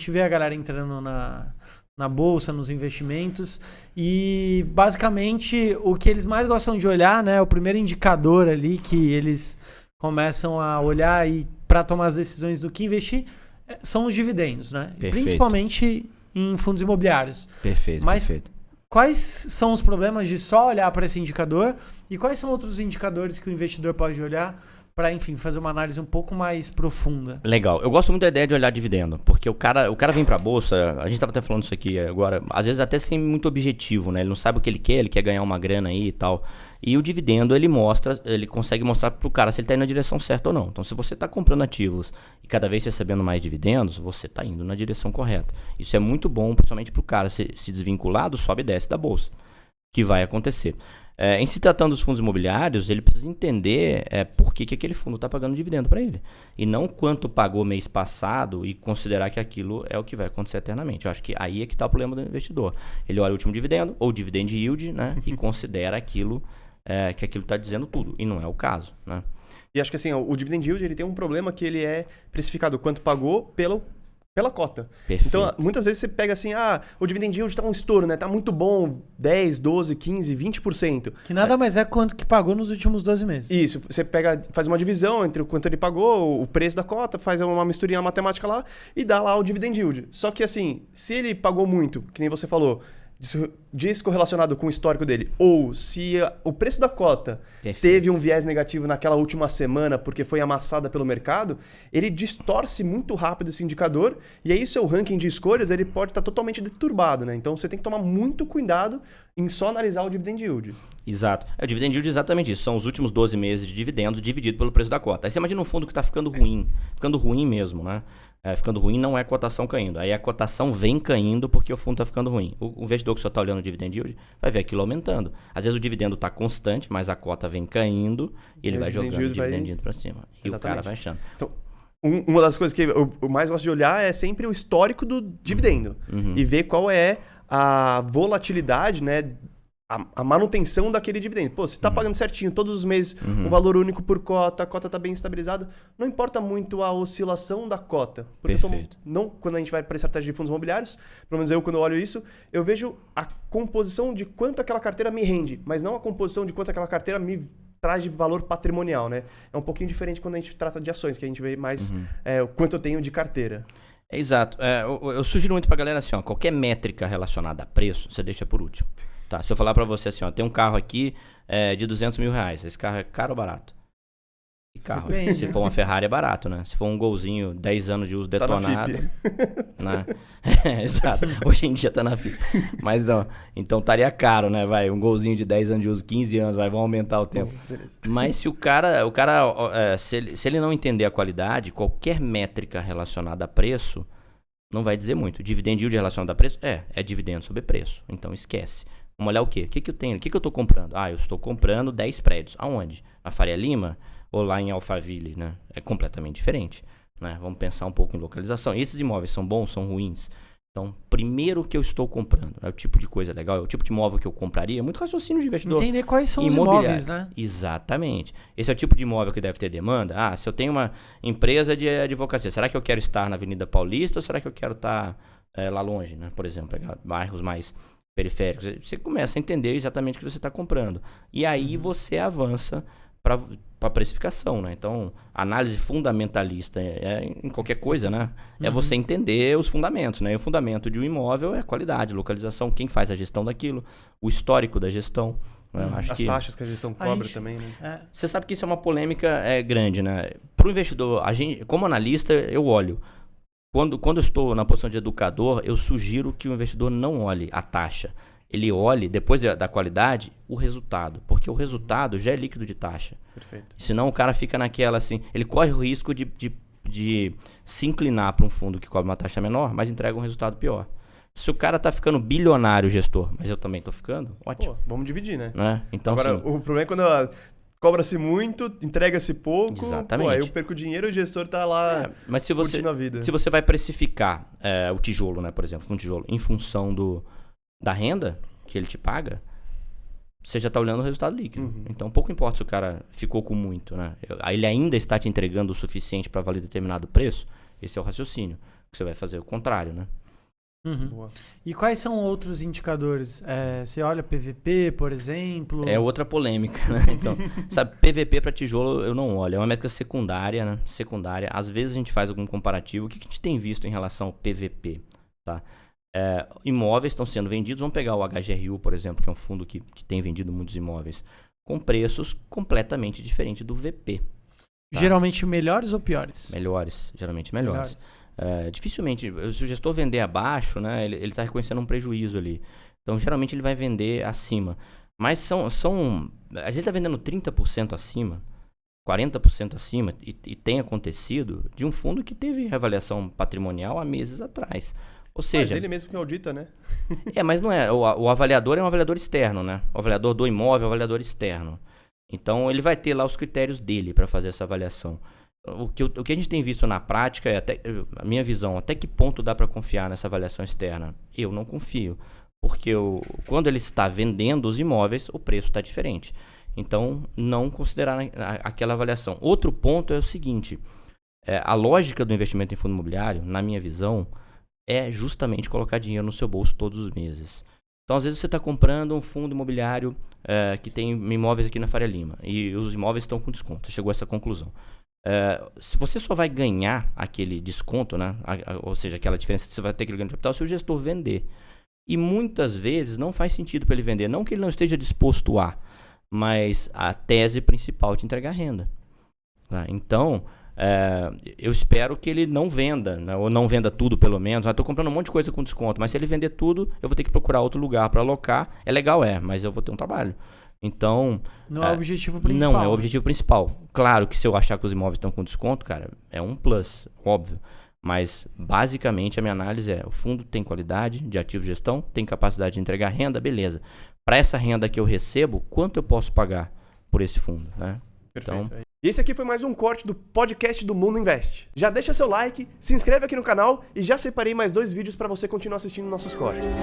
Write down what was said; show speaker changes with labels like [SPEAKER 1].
[SPEAKER 1] gente vê a galera entrando na bolsa, nos investimentos, e basicamente o que eles mais gostam de olhar, né, o primeiro indicador ali que eles começam a olhar e para tomar as decisões do que investir são os dividendos, né? Principalmente em fundos imobiliários. Mas quais são os problemas de só olhar para esse indicador e quais são outros indicadores que o investidor pode olhar para, enfim, fazer uma análise um pouco mais profunda?
[SPEAKER 2] Legal. Eu gosto muito da ideia de olhar dividendo, porque o cara vem para a bolsa, a gente estava até falando isso aqui agora, às vezes até sem muito objetivo, né? Ele não sabe o que ele quer ganhar uma grana aí e tal. E o dividendo, ele consegue mostrar para o cara se ele está indo na direção certa ou não. Então, se você está comprando ativos e cada vez recebendo mais dividendos, você está indo na direção correta. Isso é muito bom, principalmente para o cara se desvincular do sobe e desce da bolsa, que vai acontecer. Em se tratando dos fundos imobiliários, ele precisa entender por que aquele fundo está pagando dividendo para ele. E não quanto pagou mês passado e considerar que aquilo é o que vai acontecer eternamente. Eu acho que aí é que está o problema do investidor. Ele olha o último dividendo, ou dividend yield, né, e considera aquilo que aquilo está dizendo tudo. E não é o caso, né?
[SPEAKER 3] E acho que assim, o dividend yield ele tem um problema que ele é precificado quanto pagou pela cota.
[SPEAKER 2] Perfeito.
[SPEAKER 3] Então, muitas vezes você pega assim, o dividend yield tá um estouro, né? Tá muito bom, 10, 12, 15, 20%.
[SPEAKER 1] Que nada mais é quanto que pagou nos últimos 12 meses.
[SPEAKER 3] Isso, você faz uma divisão entre o quanto ele pagou, o preço da cota, faz uma misturinha matemática lá e dá lá o dividend yield. Só que assim, se ele pagou muito, que nem você falou, descorrelacionado com o histórico dele, ou se o preço da cota teve um viés negativo naquela última semana porque foi amassada pelo mercado, ele distorce muito rápido esse indicador e aí seu ranking de escolhas ele pode estar totalmente deturbado, né? Então você tem que tomar muito cuidado em só analisar o dividend yield.
[SPEAKER 2] Exato. O dividend yield é exatamente isso. São os últimos 12 meses de dividendos dividido pelo preço da cota. Aí você imagina um fundo que está ficando ruim mesmo, né? Ficando ruim não é a cotação caindo. Aí a cotação vem caindo porque o fundo está ficando ruim. O investidor que só está olhando o dividend yield vai ver aquilo aumentando. Às vezes o dividendo está constante, mas a cota vem caindo e ele vai jogando o dividend yield para cima. E exatamente. O cara vai achando.
[SPEAKER 3] Então, uma das coisas que eu mais gosto de olhar é sempre o histórico do dividendo. E ver qual é a volatilidade, né? A manutenção daquele dividendo. Pô, você está pagando certinho todos os meses um valor único por cota, a cota está bem estabilizada, não importa muito a oscilação da cota. Porque quando a gente vai para a estratégia de fundos imobiliários, pelo menos eu quando eu olho isso, eu vejo a composição de quanto aquela carteira me rende, mas não a composição de quanto aquela carteira me traz de valor patrimonial, né? É um pouquinho diferente quando a gente trata de ações, que a gente vê mais o quanto eu tenho de carteira.
[SPEAKER 2] Exato. Eu sugiro muito pra galera assim, qualquer métrica relacionada a preço, você deixa por último. Tá, se eu falar pra você assim, tem um carro aqui de 200 mil reais. Esse carro é caro ou barato? Que carro? Se for uma Ferrari é barato, né? Se for um Golzinho, 10 anos de uso detonado. Né? Exato. Hoje em dia tá na FIP. Mas não. Então estaria caro, né? Um Golzinho de 10 anos de uso, 15 anos, vão aumentar o tempo. Mas se o cara se ele não entender a qualidade, qualquer métrica relacionada a preço, não vai dizer muito. Dividend yield relacionado a preço? É dividendo sobre preço. Então esquece. Vamos olhar o quê? O que eu tenho? O que eu estou comprando? Eu estou comprando 10 prédios. Aonde? Na Faria Lima ou lá em Alphaville, né? É completamente diferente, né? Vamos pensar um pouco em localização. E esses imóveis são bons, são ruins? Então, primeiro o que eu estou comprando. É o tipo de coisa legal, é o tipo de imóvel que eu compraria. Muito raciocínio de investidor.
[SPEAKER 1] Entender quais são os imóveis, né?
[SPEAKER 2] Exatamente. Esse é o tipo de imóvel que deve ter demanda. Se eu tenho uma empresa de advocacia, será que eu quero estar na Avenida Paulista ou será que eu quero estar lá longe, né? Por exemplo, bairros mais periféricos. Você começa a entender exatamente o que você está comprando. E aí você avança para a precificação, né? Então, análise fundamentalista em qualquer coisa, né? É você entender os fundamentos, né? E o fundamento de um imóvel é a qualidade, localização, quem faz a gestão daquilo, o histórico da gestão. Né?
[SPEAKER 3] As taxas que a gestão cobra também, né?
[SPEAKER 2] Você sabe que isso é uma polêmica grande, né? Para o investidor, como analista, eu olho. Quando eu estou na posição de educador, eu sugiro que o investidor não olhe a taxa. Ele olhe, depois da qualidade, o resultado. Porque o resultado já é líquido de taxa.
[SPEAKER 3] Perfeito.
[SPEAKER 2] Senão o cara fica naquela assim... Ele corre o risco de se inclinar para um fundo que cobra uma taxa menor, mas entrega um resultado pior. Se o cara tá ficando bilionário, gestor, mas eu também tô ficando, ótimo.
[SPEAKER 3] Pô, vamos dividir, né?
[SPEAKER 2] Então,
[SPEAKER 3] agora, o problema é quando cobra-se muito, entrega-se pouco.
[SPEAKER 2] Exatamente.
[SPEAKER 3] Aí eu perco dinheiro e o gestor tá lá
[SPEAKER 2] mas se você,
[SPEAKER 3] curtindo a vida.
[SPEAKER 2] Se você vai precificar o tijolo, né, por exemplo, um tijolo, em função da renda que ele te paga, você já está olhando o resultado líquido. Então, pouco importa se o cara ficou com muito, né? Ele ainda está te entregando o suficiente para valer determinado preço. Esse é o raciocínio. Você vai fazer o contrário, né?
[SPEAKER 1] Uhum.
[SPEAKER 3] Boa.
[SPEAKER 1] E quais são outros indicadores? Você olha PVP, por exemplo?
[SPEAKER 2] É outra polêmica, né? Então, sabe, PVP para tijolo eu não olho. É uma métrica secundária, né? Secundária. Às vezes a gente faz algum comparativo. O que a gente tem visto em relação ao PVP, tá? Imóveis estão sendo vendidos. Vamos pegar o HGRU, por exemplo, que é um fundo que tem vendido muitos imóveis, com preços completamente diferentes do VP. Tá?
[SPEAKER 1] Geralmente melhores ou piores?
[SPEAKER 2] Melhores, geralmente melhores. Dificilmente, se o gestor vender abaixo, né, ele está reconhecendo um prejuízo ali. Então, geralmente, ele vai vender acima. Mas às vezes está vendendo 30% acima, 40% acima, e tem acontecido de um fundo que teve reavaliação patrimonial há meses atrás. Ou seja,
[SPEAKER 3] Mas ele mesmo que audita, né?
[SPEAKER 2] mas não é. O avaliador é um avaliador externo, né? O avaliador do imóvel é um avaliador externo. Então, ele vai ter lá os critérios dele para fazer essa avaliação. O que a gente tem visto na prática é, a minha visão, até que ponto dá para confiar nessa avaliação externa? Eu não confio, porque quando ele está vendendo os imóveis, o preço está diferente. Então, não considerar aquela avaliação. Outro ponto é o seguinte, a lógica do investimento em fundo imobiliário, na minha visão, é justamente colocar dinheiro no seu bolso todos os meses. Então, às vezes você está comprando um fundo imobiliário que tem imóveis aqui na Faria Lima e os imóveis estão com desconto. Você chegou a essa conclusão. Se você só vai ganhar aquele desconto, né? Ou seja, aquela diferença que você vai ter aquele ganho de capital, se o gestor vender. E muitas vezes não faz sentido para ele vender. Não que ele não esteja disposto a, mas a tese principal é te entregar renda. Tá? Então, eu espero que ele não venda, né? Ou não venda tudo pelo menos. Estou comprando um monte de coisa com desconto, mas se ele vender tudo, eu vou ter que procurar outro lugar para alocar. É legal, mas eu vou ter um trabalho. Então...
[SPEAKER 1] Não é o objetivo principal.
[SPEAKER 2] Não é o objetivo principal. Claro que se eu achar que os imóveis estão com desconto, cara, é um plus, óbvio. Mas, basicamente, a minha análise o fundo tem qualidade de ativo de gestão, tem capacidade de entregar renda, beleza. Para essa renda que eu recebo, quanto eu posso pagar por esse fundo, né?
[SPEAKER 3] Perfeito.
[SPEAKER 2] Então,
[SPEAKER 3] E esse aqui foi mais um corte do podcast do Mundo Invest. Já deixa seu like, se inscreve aqui no canal e já separei mais 2 vídeos para você continuar assistindo nossos cortes.